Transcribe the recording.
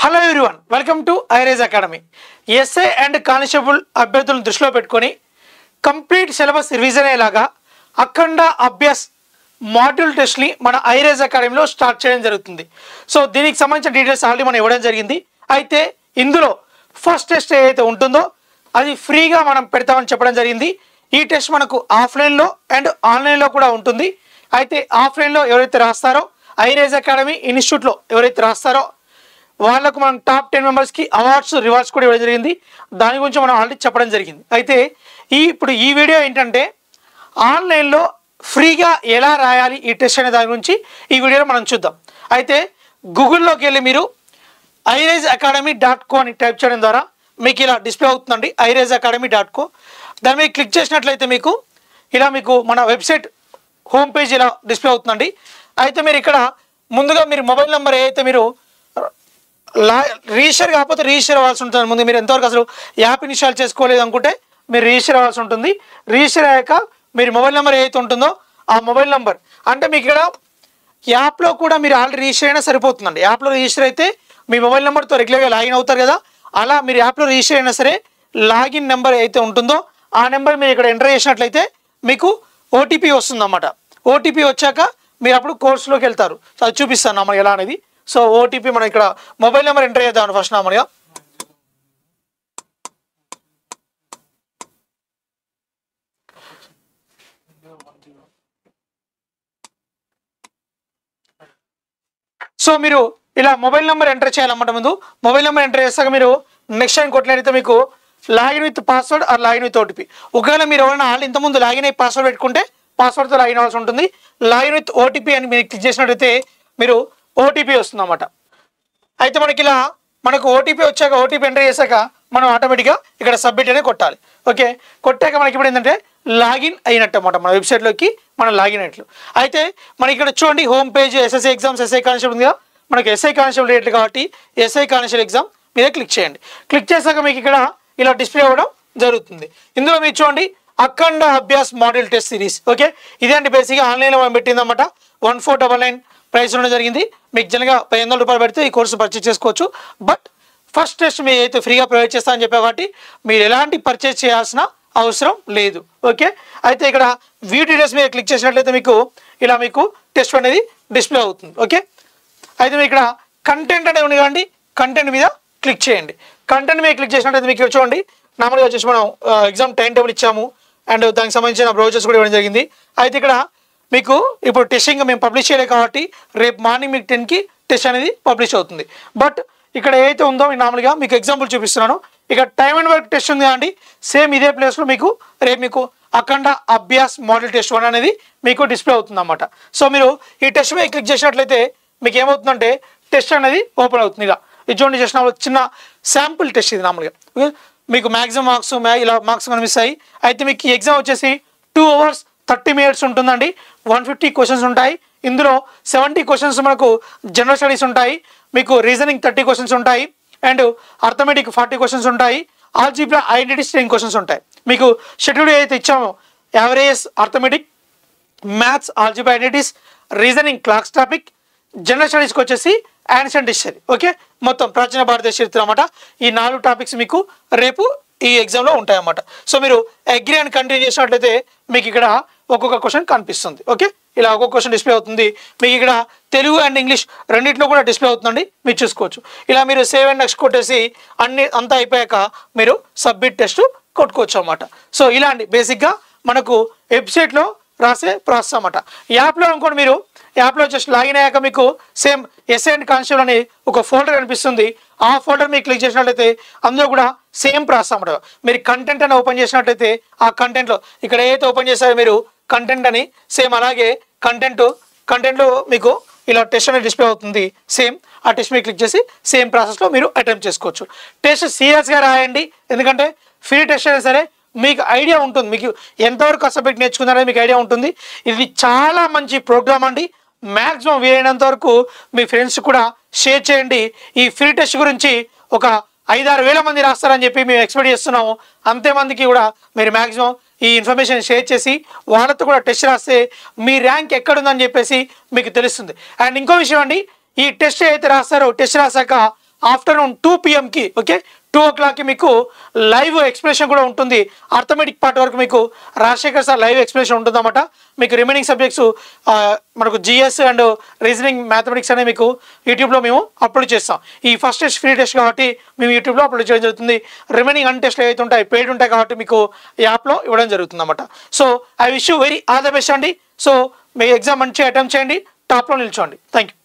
Hello everyone, welcome to ఐరేజ్ academy. SI and constable అభ్యర్థులను దృష్టిలో పెట్టుకొని కంప్లీట్ సిలబస్ రివిజన్ అయ్యేలాగా అఖండ అభ్యాస్ మాడ్యూల్ టెస్ట్ని మన ఐరేజ్ అకాడమీలో స్టార్ట్ చేయడం జరుగుతుంది. సో దీనికి సంబంధించిన డీటెయిల్స్ ఆల్రెడీ మనం ఇవ్వడం జరిగింది. అయితే ఇందులో ఫస్ట్ టెస్ట్ ఏదైతే ఉంటుందో అది ఫ్రీగా మనం పెడతామని చెప్పడం జరిగింది. ఈ టెస్ట్ మనకు ఆఫ్లైన్లో అండ్ ఆన్లైన్లో కూడా ఉంటుంది. అయితే ఆఫ్లైన్లో ఎవరైతే రాస్తారో ఐరేజ్ అకాడమీ ఇన్స్టిట్యూట్లో ఎవరైతే రాస్తారో వాళ్ళకు మనం టాప్ 10 మెంబర్స్కి అవార్డ్స్ రివార్డ్స్ కూడా ఇవ్వడం జరిగింది. దాని గురించి మనం ఆల్రెడీ చెప్పడం జరిగింది. అయితే ఇప్పుడు ఈ వీడియో ఏంటంటే ఆన్లైన్లో ఫ్రీగా ఎలా రాయాలి ఈ టెస్ట్ అనే దాని గురించి ఈ వీడియోలో మనం చూద్దాం. అయితే గూగుల్లోకి వెళ్ళి మీరు irazacademy.co అని టైప్ చేయడం ద్వారా మీకు ఇలా డిస్ప్లే అవుతుందండి, irazacademy.co. దాని మీద క్లిక్ చేసినట్లయితే మీకు ఇలా మీకు మన వెబ్సైట్ హోమ్ పేజ్ ఇలా డిస్ప్లే అవుతుందండి. అయితే మీరు ఇక్కడ ముందుగా మీరు మొబైల్ నెంబర్ ఏదైతే మీరు రిజిస్టర్ కాకపోతే రిజిస్టర్ అవ్వాల్సి ఉంటుంది. ముందు మీరు ఎంతవరకు అసలు యాప్ ఇన్స్టాల్ చేసుకోలేదు అనుకుంటే మీరు రిజిస్టర్ అవ్వాల్సి ఉంటుంది. రిజిస్టర్ అయ్యాక మీరు మొబైల్ నెంబర్ ఏదైతే ఉంటుందో ఆ మొబైల్ నెంబర్ అంటే మీకు ఇక్కడ యాప్లో కూడా మీరు ఆల్రెడీ రిజిస్టర్ అయినా సరిపోతుందండి. యాప్లో రిజిస్టర్ అయితే మీ మొబైల్ నెంబర్తో రెగ్యులర్గా లాగిన్ అవుతారు కదా, అలా మీరు యాప్లో రిజిస్టర్ అయినా సరే లాగిన్ నెంబర్ అయితే ఉంటుందో ఆ నెంబర్ మీరు ఇక్కడ ఎంటర్ చేసినట్లయితే మీకు ఓటీపీ వస్తుందన్నమాట. ఓటీపీ వచ్చాక మీరు అప్పుడు కోర్సులోకి వెళ్తారు. సో అది చూపిస్తాను అమ్మ ఎలా అనేది. సో ఓటీపీ మనం ఇక్కడ మొబైల్ నెంబర్ ఎంటర్ చేద్దాం ఫస్ట్ నామలుగా. సో మీరు ఇలా మొబైల్ నెంబర్ ఎంటర్ చేయాలన్నమాట. ముందు మొబైల్ నెంబర్ ఎంటర్ చేస్తాక మీరు నెక్స్ట్ టైం కొట్టినట్లయితే మీకు login with password are login with OTP. ఒకవేళ మీరు ఎవరైనా ఆల్రెడీ ఇంతకుముందు లాగిన్ అయ్యి పాస్వర్డ్ పెట్టుకుంటే పాస్వర్డ్తో లాగిన్ అవ్వాల్సి ఉంటుంది. లాగిన్ విత్ ఓటీపీ అని మీరు క్లిక్ చేసినట్లయితే మీరు ఓటీపీ వస్తుందన్నమాట. అయితే మనకు ఓటీపీ వచ్చాక ఓటీపీ ఎంటర్ చేశాక మనం ఆటోమేటిక్గా ఇక్కడ సబ్మిట్ అనే కొట్టాలి. ఓకే, కొట్టాక మనకి ఇప్పుడు ఏంటంటే లాగిన్ అయినట్టు అన్నమాట, మన వెబ్సైట్లోకి మనం లాగిన్ అయినట్లు. అయితే మనకి ఇక్కడ చూడండి home page SSC exams SI constable ఉంది కదా, మనకు ఎస్ఐ కానిస్టేబుల్ రేట్లు కాబట్టి ఎస్ఐ కానిస్టేబుల్ ఎగ్జామ్ మీద క్లిక్ చేయండి. క్లిక్ చేశాక మీకు ఇక్కడ ఇలా డిస్ప్లే అవ్వడం జరుగుతుంది. ఇందులో మీరు చూడండి Akhanda Abhyas model test series. Okay, ఇదే అండి బేసిక్గా ఆన్లైన్లో మనం పెట్టిందన్నమాట. 1499 ప్రైస్ ఉండడం జరిగింది. మీకు జనగా ₹500 పెడితే ఈ కోర్సు పర్చేస్ చేసుకోవచ్చు. బట్ ఫస్ట్ టెస్ట్ మీరు అయితే ఫ్రీగా ప్రొవైడ్ చేస్తామని చెప్పే కాబట్టి మీరు ఎలాంటి పర్చేస్ చేయాల్సిన అవసరం లేదు. ఓకే, అయితే ఇక్కడ వ్యూ డీటెయిల్స్ మీద క్లిక్ చేసినట్లయితే మీకు ఇలా మీకు టెస్ట్ అనేది డిస్ప్లే అవుతుంది. ఓకే, అయితే మీరు ఇక్కడ కంటెంట్ అనేది ఉంది కదండి, కంటెంట్ మీద క్లిక్ చేయండి. కంటెంట్ మీద క్లిక్ చేసినట్లయితే మీకు చూడండి నార్మల్గా వచ్చేసి మనం ఎగ్జామ్ టైం టేబుల్ ఇచ్చాము అండ్ దానికి సంబంధించిన బ్రౌచర్స్ కూడా ఇవ్వడం జరిగింది. అయితే ఇక్కడ మీకు ఇప్పుడు టెస్టింగ్ మేము పబ్లిష్ చేయలేదు కాబట్టి రేపు మార్నింగ్ మీకు 10కి టెస్ట్ అనేది పబ్లిష్ అవుతుంది. బట్ ఇక్కడ ఏదైతే ఉందో నార్మల్గా మీకు ఎగ్జాంపుల్ చూపిస్తున్నాను. ఇక్కడ టైమ్ అండ్ వర్క్ టెస్ట్ ఉంది కదండి, సేమ్ ఇదే ప్లేస్లో మీకు రేపు మీకు అఖండ అభ్యాస్ మోడల్ టెస్ట్ 1 అనేది మీకు డిస్ప్లే అవుతుంది అన్నమాట. సో మీరు ఈ టెస్ట్ మీద క్లిక్ చేసినట్లయితే మీకు ఏమవుతుందంటే టెస్ట్ అనేది ఓపెన్ అవుతుంది. ఇలా ఇది చూడండి, చేసిన చిన్న శాంపుల్ టెస్ట్ ఇది నార్మల్గా. మీకు మ్యాక్సిమం మార్క్స్ ఇలా మార్క్స్ కనిపిస్తాయి. అయితే మీకు ఈ ఎగ్జామ్ వచ్చేసి 2 hours 30 minutes ఉంటుందండి. 150 క్వశ్చన్స్ ఉంటాయి. ఇందులో 70 క్వశ్చన్స్ మనకు జనరల్ స్టడీస్ ఉంటాయి, మీకు రీజనింగ్ 30 క్వశ్చన్స్ ఉంటాయి అండ్ అర్థమెటిక్ 40 క్వశ్చన్స్ ఉంటాయి, ఆల్జీబ్రా ఐడెంటిటీస్ 10 క్వశ్చన్స్ ఉంటాయి. మీకు షెడ్యూల్ ఏదైతే ఇచ్చామో average arithmetic, maths, algebra identities, reasoning clocks topic, general స్టడీస్కి వచ్చేసి యాన్షియంట్ హిస్టరీ. ఓకే, మొత్తం ప్రాచీన భారతదేశ చరిత్ర అన్నమాట. ఈ 4 టాపిక్స్ మీకు రేపు ఈ ఎగ్జామ్లో ఉంటాయన్నమాట. సో మీరు అగ్రీ అండ్ కంటిన్యూ చేసినట్లయితే మీకు ఇక్కడ ఒక్కొక్క క్వశ్చన్ కనిపిస్తుంది. ఓకే, ఇలా ఒక్కొక్క క్వశ్చన్ డిస్ప్లే అవుతుంది. మీకు ఇక్కడ తెలుగు అండ్ ఇంగ్లీష్ రెండింటిలో కూడా డిస్ప్లే అవుతుందండి, మీరు చూసుకోవచ్చు. ఇలా మీరు సేవ్ అండ్ నెక్స్ట్ కొట్టేసి అంతా అయిపోయాక మీరు సబ్మిట్ టెస్ట్ కొట్టుకోవచ్చు అన్నమాట. సో ఇలా అండి బేసిక్గా మనకు వెబ్సైట్లో రాసే ప్రాసెస్ అన్నమాట. యాప్లో అనుకోండి, మీరు యాప్లో జస్ట్ లాగిన్ అయ్యాక మీకు సేమ్ ఎస్ఐ అండ్ కానిస్టేబుల్ అని ఒక ఫోల్డర్ కనిపిస్తుంది. ఆ ఫోల్డర్ మీరు క్లిక్ చేసినట్లయితే అందులో కూడా సేమ్ ప్రాసెస్ అన్నమాట. మీరు కంటెంట్ అని ఓపెన్ చేసినట్లయితే ఆ కంటెంట్లో ఇక్కడ ఏదైతే ఓపెన్ చేస్తారో మీరు కంటెంట్ అని సేమ్ అలాగే కంటెంట్లో మీకు ఇలా టెస్ట్ అనేది డిస్ప్లే అవుతుంది. సేమ్ ఆ టెస్ట్ మీద క్లిక్ చేసి సేమ్ ప్రాసెస్లో మీరు అటెంప్ట్ చేసుకోవచ్చు. టెస్ట్ సీరియస్గా రాయండి, ఎందుకంటే ఫ్రీ టెస్ట్ అయినా సరే మీకు ఐడియా ఉంటుంది, మీకు ఎంతవరకు కష్టపెట్టి నేర్చుకున్నారని మీకు ఐడియా ఉంటుంది. ఇది చాలా మంచి ప్రోగ్రామ్ అండి. మ్యాక్సిమం వీలైనంత వరకు మీ ఫ్రెండ్స్ కూడా షేర్ చేయండి. ఈ ఫ్రీ టెస్ట్ గురించి ఒక 5-6 వేల మంది రాస్తారని చెప్పి మేము ఎక్స్పెక్ట్ చేస్తున్నాము. అంతేమందికి కూడా మీరు మ్యాక్సిమం ఈ ఇన్ఫర్మేషన్ షేర్ చేసి వాళ్ళతో కూడా టెస్ట్ రాస్తే మీ ర్యాంక్ ఎక్కడుందని చెప్పేసి మీకు తెలుస్తుంది. అండ్ ఇంకో విషయం అండి, ఈ టెస్ట్ అయితే రాస్తారో టెస్ట్ రాసాక ఆఫ్టర్నూన్ 2 PM ఓకే 2 o'clockకి మీకు లైవ్ ఎక్స్ప్లెనేషన్ కూడా ఉంటుంది. అర్థమెటిక్ పార్ట్ వరకు మీకు రాజశేఖర్ సార్ లైవ్ ఎక్స్ప్లెనేషన్ ఉంటుందన్నమాట. మీకు రిమైనింగ్ సబ్జెక్ట్స్ మనకు జిఎస్ అండ్ రీజనింగ్ మ్యాథమెటిక్స్ అనేవి మీకు యూట్యూబ్లో మేము అప్లోడ్ చేస్తాం. ఈ ఫస్ట్ టెస్ట్ ఫ్రీ టెస్ట్ కాబట్టి మేము యూట్యూబ్లో అప్లోడ్ చేయడం జరుగుతుంది. రిమైనింగ్ అన్ టెస్ట్లు ఏవైతే ఉంటాయి పెయిడ్ ఉంటాయి కాబట్టి మీకు యాప్లో ఇవ్వడం జరుగుతుంది అన్నమాట. So I wish you very all the best అండి. సో మీ ఎగ్జామ్ మంచిగా అటెంప్ట్ చేయండి, టాప్లో నిల్చోండి. Thank you.